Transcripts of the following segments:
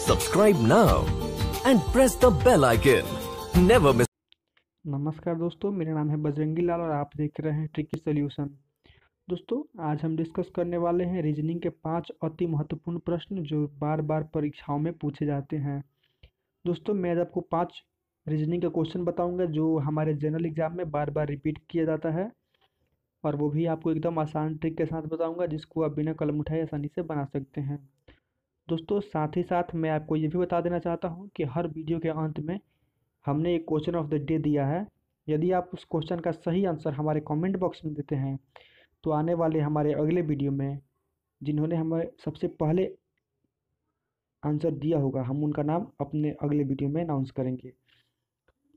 Subscribe now and press the bell icon. Never miss. नमस्कार दोस्तों, मेरा नाम है बजरंगी लाल और आप देख रहे हैं ट्रिकी सॉल्यूशन। दोस्तों, आज हम डिस्कस करने वाले हैं रीजनिंग के 5 अति महत्वपूर्ण प्रश्न जो बार बार परीक्षाओं में पूछे जाते हैं। दोस्तों, मैं आज आपको 5 रीजनिंग का क्वेश्चन बताऊंगा जो हमारे जनरल एग्जाम में बार बार रिपीट किया जाता है, और वो भी आपको एकदम आसान ट्रिक के साथ बताऊंगा जिसको आप बिना कलम उठाए आसानी से बना सकते हैं। दोस्तों, साथ ही साथ मैं आपको ये भी बता देना चाहता हूँ कि हर वीडियो के अंत में हमने एक क्वेश्चन ऑफ द डे दिया है। यदि आप उस क्वेश्चन का सही आंसर हमारे कमेंट बॉक्स में देते हैं तो आने वाले हमारे अगले वीडियो में जिन्होंने हमें सबसे पहले आंसर दिया होगा हम उनका नाम अपने अगले वीडियो में अनाउंस करेंगे।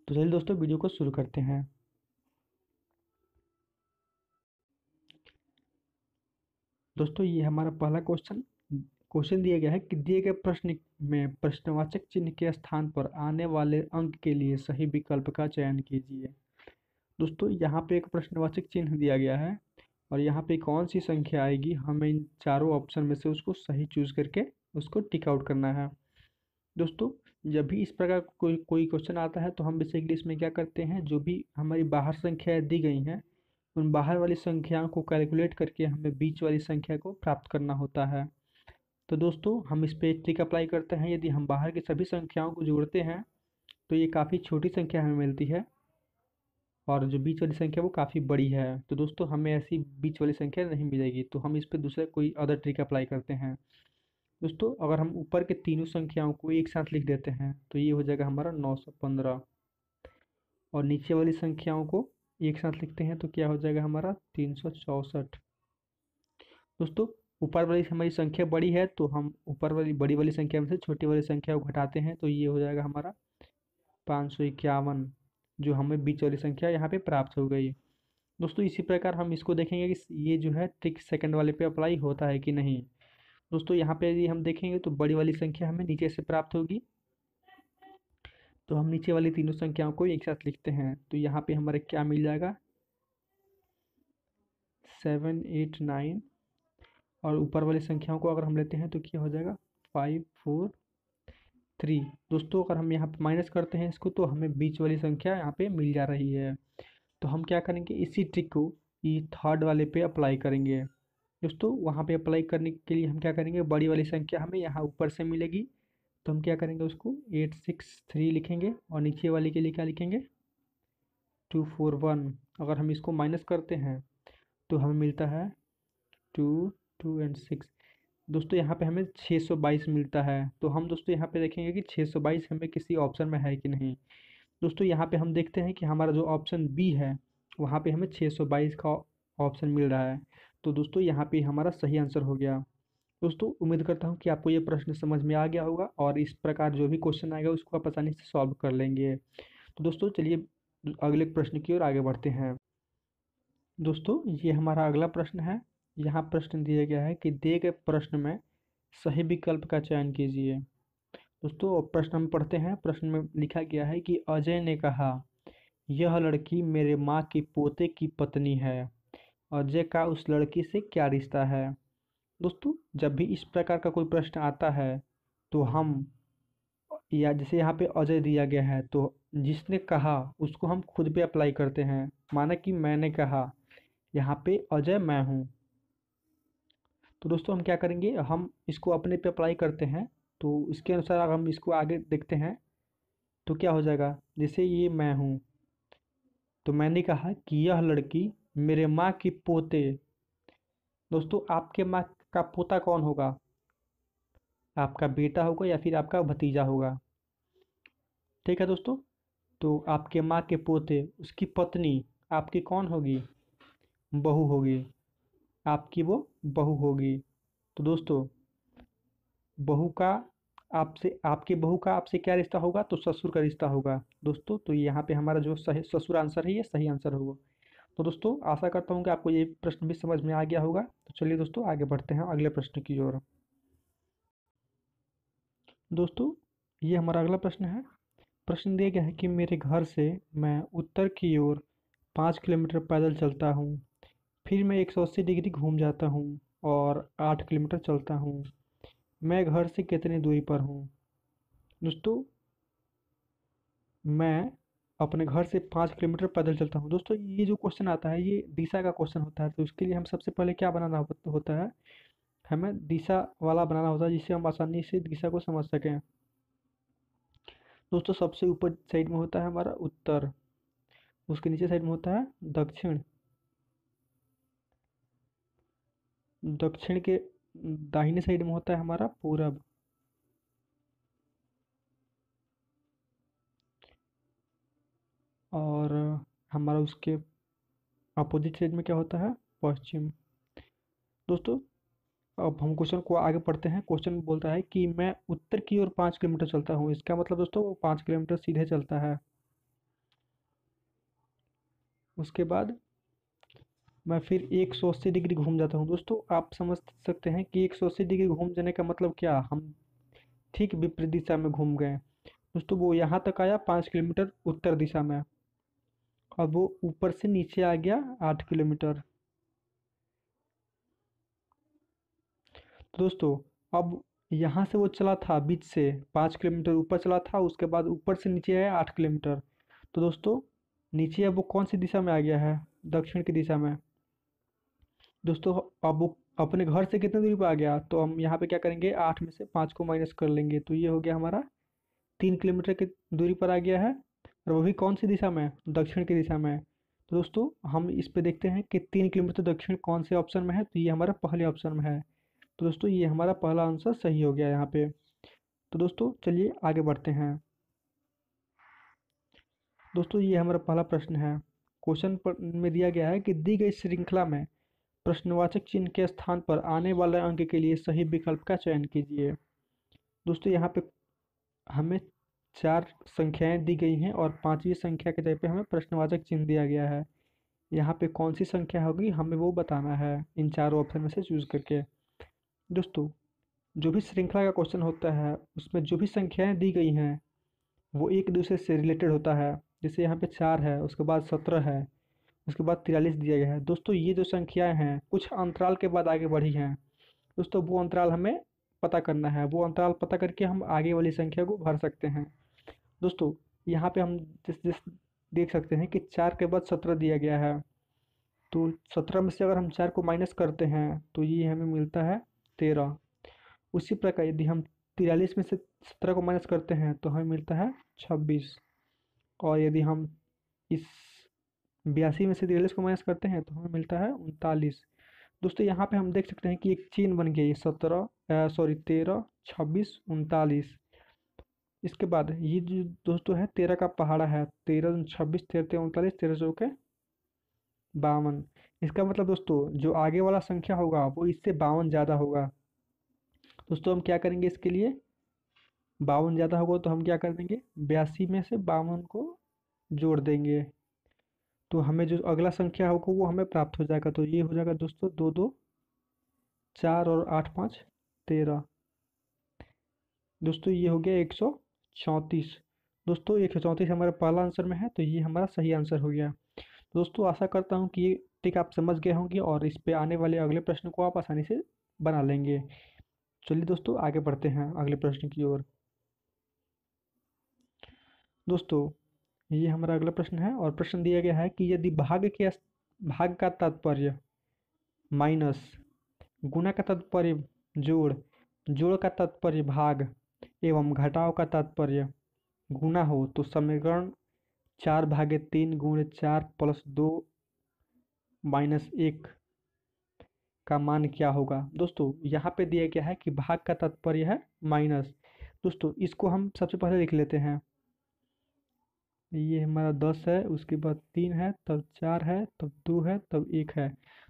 तो चलिए दोस्तों, वीडियो को शुरू करते हैं। दोस्तों, ये हमारा पहला क्वेश्चन दिया गया है कि दिए गए प्रश्न में प्रश्नवाचक चिन्ह के स्थान पर आने वाले अंक के लिए सही विकल्प का चयन कीजिए। दोस्तों, यहाँ पे एक प्रश्नवाचक चिन्ह दिया गया है और यहाँ पे कौन सी संख्या आएगी, हमें इन चारों ऑप्शन में से उसको सही चूज करके उसको टिक आउट करना है। दोस्तों, जब भी इस प्रकार कोई क्वेश्चन आता है तो हम बेसिकली इसमें क्या करते हैं, जो भी हमारी बाहर संख्याएं दी गई हैं उन बाहर वाली संख्याओं को कैलकुलेट करके हमें बीच वाली संख्या को प्राप्त करना होता है। तो दोस्तों, हम इस पे ट्रिक अप्लाई करते हैं। यदि हम बाहर की सभी संख्याओं को जोड़ते हैं तो ये काफ़ी छोटी संख्या हमें मिलती है और जो बीच वाली संख्या वो काफ़ी बड़ी है। तो दोस्तों, हमें ऐसी बीच वाली संख्या नहीं मिलेगी, तो हम इस पे दूसरा कोई अदर ट्रिक अप्लाई करते हैं। दोस्तों, अगर हम ऊपर के तीनों संख्याओं को एक साथ लिख देते हैं तो ये हो जाएगा हमारा 915, और नीचे वाली संख्याओं को एक साथ लिखते हैं तो क्या हो जाएगा हमारा 364। दोस्तों, ऊपर वाली हमारी संख्या बड़ी है तो हम ऊपर वाली बड़ी वाली संख्या में से छोटी वाली संख्या को घटाते हैं तो ये हो जाएगा हमारा 551, जो हमें बीच वाली संख्या यहाँ पे प्राप्त हो गई। दोस्तों, इसी प्रकार हम इसको देखेंगे कि ये जो है ट्रिक सेकंड वाले पे अप्लाई होता है कि नहीं। दोस्तों, यहाँ पे यदि हम देखेंगे तो बड़ी वाली संख्या हमें नीचे से प्राप्त होगी, तो हम नीचे वाली तीनों संख्याओं को एक साथ लिखते हैं तो यहाँ पे हमारे क्या मिल जाएगा 789, और ऊपर वाली संख्याओं को अगर हम लेते हैं तो क्या हो जाएगा 543। दोस्तों, अगर हम यहाँ पे माइनस करते हैं इसको तो हमें बीच वाली संख्या यहाँ पे मिल जा रही है। तो हम क्या करेंगे, इसी ट्रिक को ये थर्ड वाले पे अप्लाई करेंगे। दोस्तों, वहाँ पे अप्लाई करने के लिए हम क्या करेंगे, बड़ी वाली संख्या हमें यहाँ ऊपर से मिलेगी तो हम क्या करेंगे, उसको 863 लिखेंगे और नीचे वाली के लिए क्या लिखेंगे 241। अगर हम इसको माइनस करते हैं तो हमें मिलता है 2 2 एंड 6। दोस्तों, यहाँ पे हमें 622 मिलता है। तो हम दोस्तों यहाँ पे देखेंगे कि 622 हमें किसी ऑप्शन में है कि नहीं। दोस्तों, यहाँ पे हम देखते हैं कि हमारा जो ऑप्शन बी है वहाँ पे हमें 622 का ऑप्शन मिल रहा है। तो दोस्तों, यहाँ पे हमारा सही आंसर हो गया। दोस्तों, उम्मीद करता हूँ कि आपको ये प्रश्न समझ में आ गया होगा और इस प्रकार जो भी क्वेश्चन आएगा उसको आप आसानी से सॉल्व कर लेंगे। तो दोस्तों, चलिए अगले प्रश्न की ओर आगे बढ़ते हैं। दोस्तों, ये हमारा अगला प्रश्न है। यहाँ प्रश्न दिया गया है कि दिए गए प्रश्न में सही विकल्प का चयन कीजिए। दोस्तों, प्रश्न हम पढ़ते हैं। प्रश्न में लिखा गया है कि अजय ने कहा, यह लड़की मेरे माँ की पोते की पत्नी है। अजय का उस लड़की से क्या रिश्ता है। दोस्तों, जब भी इस प्रकार का कोई प्रश्न आता है तो हम, या जैसे यहाँ पे अजय दिया गया है तो जिसने कहा उसको हम खुद पे अप्लाई करते हैं। माना कि मैंने कहा, यहाँ पे अजय मैं हूँ। तो दोस्तों, हम क्या करेंगे, हम इसको अपने पे अप्लाई करते हैं तो इसके अनुसार अगर हम इसको आगे देखते हैं तो क्या हो जाएगा, जैसे ये मैं हूँ तो मैंने कहा कि यह लड़की मेरे माँ की पोते। दोस्तों, आपके माँ का पोता कौन होगा, आपका बेटा होगा या फिर आपका भतीजा होगा। ठीक है दोस्तों, तो आपके माँ के पोते उसकी पत्नी आपकी कौन होगी, बहू होगी, आपकी वो बहू होगी। तो दोस्तों, बहू का आपसे, आपके बहू का आपसे क्या रिश्ता होगा, तो ससुर का रिश्ता होगा। दोस्तों, तो यहाँ पे हमारा जो सही ससुर आंसर है ये सही आंसर होगा। तो दोस्तों, आशा करता हूँ कि आपको ये प्रश्न भी समझ में आ गया होगा। तो चलिए दोस्तों, आगे बढ़ते हैं अगले प्रश्न की ओर। दोस्तों, ये हमारा अगला प्रश्न है। प्रश्न दिया गया है कि मेरे घर से मैं उत्तर की ओर 5 किलोमीटर पैदल चलता हूँ, फिर मैं 180 डिग्री घूम जाता हूँ और 8 किलोमीटर चलता हूँ। मैं घर से कितनी दूरी पर हूँ। दोस्तों मैं अपने घर से 5 किलोमीटर पैदल चलता हूँ। दोस्तों ये जो क्वेश्चन आता है ये दिशा का क्वेश्चन होता है, तो इसके लिए हम सबसे पहले क्या बनाना होता है, हमें दिशा वाला बनाना होता है जिससे हम आसानी से दिशा को समझ सकें। दोस्तों सबसे ऊपर साइड में होता है हमारा उत्तर, उसके नीचे साइड में होता है दक्षिण, दक्षिण के दाहिने साइड में होता है हमारा पूरब, और हमारा उसके अपोजिट साइड में क्या होता है, पश्चिम। दोस्तों अब हम क्वेश्चन को आगे पढ़ते हैं। क्वेश्चन बोलता है कि मैं उत्तर की ओर 5 किलोमीटर चलता हूँ। इसका मतलब दोस्तों वो 5 किलोमीटर सीधे चलता है। उसके बाद मैं फिर 180 डिग्री घूम जाता हूँ। दोस्तों आप समझ सकते हैं कि 180 डिग्री घूम जाने का मतलब क्या, हम ठीक विपरीत दिशा में घूम गए। दोस्तों वो यहाँ तक आया 5 किलोमीटर उत्तर दिशा में, अब वो ऊपर से नीचे आ गया 8 किलोमीटर। तो दोस्तों अब यहाँ से वो चला था बीच से 5 किलोमीटर ऊपर चला था, उसके बाद ऊपर से नीचे आया 8 किलोमीटर। तो दोस्तों नीचे अब वो कौन सी दिशा में आ गया है, दक्षिण की दिशा में। दोस्तों अब वो अपने घर से कितने दूरी पर आ गया, तो हम यहाँ पे क्या करेंगे, 8 में से 5 को माइनस कर लेंगे, तो ये हो गया हमारा 3 किलोमीटर की दूरी पर आ गया है, और वो भी कौन सी दिशा में, दक्षिण की दिशा में। तो दोस्तों हम इस पे देखते हैं कि 3 किलोमीटर दक्षिण कौन से ऑप्शन में है, तो ये हमारा पहले ऑप्शन में है। तो दोस्तों ये हमारा पहला आंसर सही हो गया यहाँ पे। तो दोस्तों चलिए आगे बढ़ते हैं। दोस्तों ये हमारा पहला प्रश्न है। क्वेश्चन पर में दिया गया है कि दी गई श्रृंखला में प्रश्नवाचक चिन्ह के स्थान पर आने वाले अंक के लिए सही विकल्प का चयन कीजिए। दोस्तों यहाँ पे हमें 4 संख्याएं दी गई हैं और पांचवी संख्या के जगह पे हमें प्रश्नवाचक चिन्ह दिया गया है। यहाँ पे कौन सी संख्या होगी हमें वो बताना है इन चारों ऑप्शन में से चूज करके। दोस्तों जो भी श्रृंखला का क्वेश्चन होता है उसमें जो भी संख्याएं दी गई हैं वो एक दूसरे से रिलेटेड होता है। जैसे यहाँ पे 4 है, उसके बाद 17 है, उसके बाद 43 दिया गया है। दोस्तों ये जो संख्याएं हैं कुछ अंतराल के बाद आगे बढ़ी हैं। दोस्तों वो अंतराल हमें पता करना है, वो अंतराल पता करके हम आगे वाली संख्या को भर सकते हैं। दोस्तों यहाँ पे हम जिस जिस देख सकते हैं कि 4 के बाद 17 दिया गया है, तो 17 में से अगर हम 4 को माइनस करते हैं तो ये हमें मिलता है 13। उसी प्रकार यदि हम 43 में से 17 को माइनस करते हैं तो हमें मिलता है 26, और यदि हम इस 82 में से 43 को माइनस करते हैं तो हमें मिलता है 39। दोस्तों यहाँ पे हम देख सकते हैं कि एक चेन बन गई, 13, 26, 39। इसके बाद ये जो दोस्तों है 13 का पहाड़ा है, 13, 26, 13, 39, 13 चौके 52। इसका मतलब दोस्तों जो आगे वाला संख्या होगा वो इससे 52 ज़्यादा होगा। दोस्तों हम क्या करेंगे इसके लिए, 52 ज़्यादा होगा तो हम क्या कर देंगे, 82 में से 52 को जोड़ देंगे, तो हमें जो अगला संख्या होगा वो हमें प्राप्त हो जाएगा। तो ये हो जाएगा दोस्तों 2, 2, 4 और 8, 5, 13। दोस्तों ये हो गया 134। दोस्तों 134 हमारा पहला आंसर में है, तो ये हमारा सही आंसर हो गया। दोस्तों आशा करता हूँ कि ये ट्रिक आप समझ गए होंगे और इस पे आने वाले अगले प्रश्न को आप आसानी से बना लेंगे। चलिए दोस्तों आगे बढ़ते हैं अगले प्रश्न की ओर। दोस्तों ये हमारा अगला प्रश्न है और प्रश्न दिया गया है कि यदि भाग का तात्पर्य माइनस, गुणा का तात्पर्य जोड़, जोड़ का तात्पर्य भाग एवं घटाव का तात्पर्य गुना हो तो समीकरण 4/3 गुणे 4 प्लस 2 माइनस 1 का मान क्या होगा। दोस्तों यहाँ पे दिया गया है कि भाग का तात्पर्य है माइनस। दोस्तों इसको हम सबसे पहले लिख लेते हैं, ये हमारा 10 है, उसके बाद 3 है, तब 4 है, तब 2 है, तब 1 है।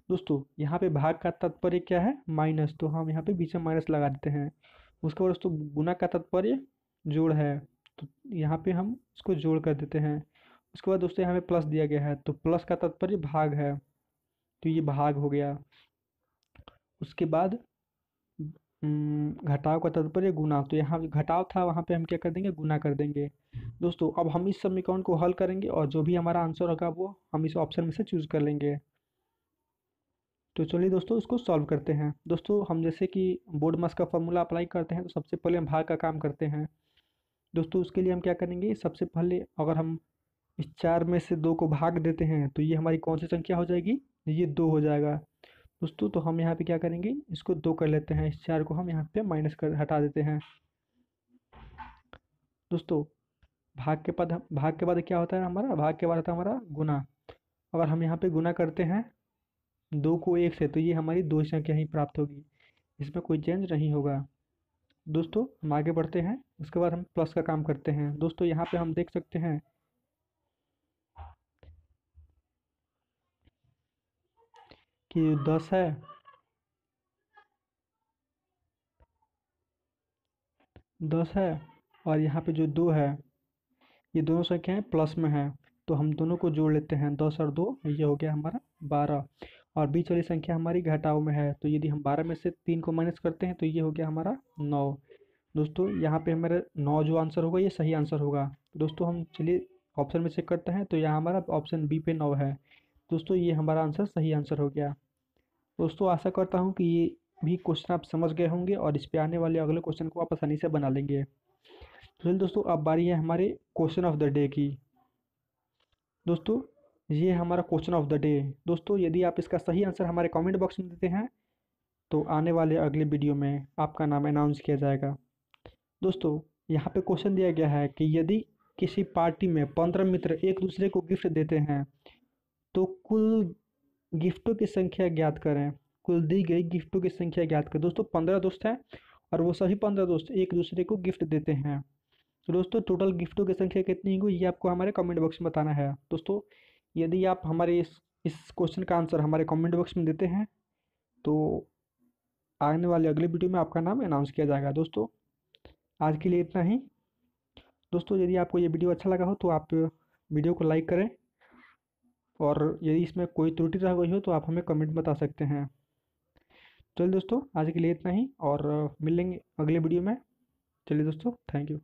दोस्तों यहाँ पे भाग का तात्पर्य क्या है, माइनस, तो हम यहाँ पे बीच में माइनस लगा देते हैं। उसके बाद दोस्तों गुना का तात्पर्य जोड़ है, तो यहाँ पे हम इसको जोड़ कर देते हैं। उसके बाद दोस्तों यहाँ पे प्लस दिया गया है, तो प्लस का तात्पर्य भाग है, तो ये भाग हो गया। उसके बाद घटाव का तात्पर्य गुना, तो यहाँ घटाव था वहाँ पे हम क्या कर देंगे, गुना कर देंगे। दोस्तों अब हम इस समीकरण को हल करेंगे और जो भी हमारा आंसर होगा वो हम इस ऑप्शन में से चूज कर लेंगे। तो चलिए दोस्तों इसको सॉल्व करते हैं। दोस्तों हम जैसे कि बोर्ड मास का फॉर्मूला अप्लाई करते हैं तो सबसे पहले हम भाग का काम करते हैं। दोस्तों उसके लिए हम क्या करेंगे, सबसे पहले अगर हम इस 4 में से 2 को भाग देते हैं तो ये हमारी कौन सी संख्या हो जाएगी, ये 2 हो जाएगा। दोस्तों तो हम यहाँ पे क्या करेंगे, इसको 2 कर लेते हैं, इस 4 को हम यहाँ पे माइनस कर हटा देते हैं। दोस्तों भाग के बाद क्या होता है हमारा, भाग के बाद होता है हमारा गुना। अगर हम यहाँ पे गुना करते हैं 2 को 1 से तो ये हमारी 2 संख्या ही प्राप्त होगी, इसमें कोई चेंज नहीं होगा। दोस्तों हम आगे बढ़ते हैं, उसके बाद हम प्लस का काम करते हैं। दोस्तों यहाँ पे हम देख सकते हैं कि 10 है, 10 है और यहाँ पे जो 2 है, ये दोनों संख्याएं प्लस में हैं, तो हम दोनों को जोड़ लेते हैं, 10 और 2, ये हो गया हमारा 12। और बीच वाली संख्या हमारी घटाव में है, तो यदि हम 12 में से 3 को माइनस करते हैं तो ये हो गया हमारा 9। दोस्तों यहाँ पे हमारा 9 जो आंसर होगा ये सही आंसर होगा। दोस्तों हम चलिए ऑप्शन में चेक करते हैं, तो यहाँ हमारा ऑप्शन बी पे 9 है। दोस्तों ये हमारा आंसर सही आंसर हो गया। दोस्तों आशा करता हूँ कि ये भी क्वेश्चन आप समझ गए होंगे और इस पे आने वाले अगले क्वेश्चन को आप आसानी से बना लेंगे। तो चलिए दोस्तों अब बारी है हमारे क्वेश्चन ऑफ द डे की। दोस्तों ये हमारा क्वेश्चन ऑफ द डे। दोस्तों यदि आप इसका सही आंसर हमारे कमेंट बॉक्स में देते हैं तो आने वाले अगले वीडियो में आपका नाम अनाउंस किया जाएगा। दोस्तों यहाँ पे क्वेश्चन दिया गया है कि यदि किसी पार्टी में 15 मित्र एक दूसरे को गिफ्ट देते हैं तो कुल गिफ्टों की संख्या ज्ञात करें। कुल दी गई गिफ्टों की संख्या ज्ञात करें। दोस्तों 15 दोस्त हैं और वो सभी 15 दोस्त एक दूसरे को गिफ्ट देते हैं। तो दोस्तों टोटल गिफ्टों की संख्या कितनी हुई ये आपको हमारे कमेंट बॉक्स में बताना है। दोस्तों यदि आप हमारे इस क्वेश्चन का आंसर हमारे कमेंट बॉक्स में देते हैं तो आने वाले अगले वीडियो में आपका नाम अनाउंस किया जाएगा। दोस्तों आज के लिए इतना ही। दोस्तों यदि आपको ये वीडियो अच्छा लगा हो तो आप वीडियो को लाइक करें और यदि इसमें कोई त्रुटि रह गई हो तो आप हमें कमेंट बता सकते हैं। चलिए दोस्तों आज के लिए इतना ही और मिलेंगे अगले वीडियो में। चलिए दोस्तों थैंक यू।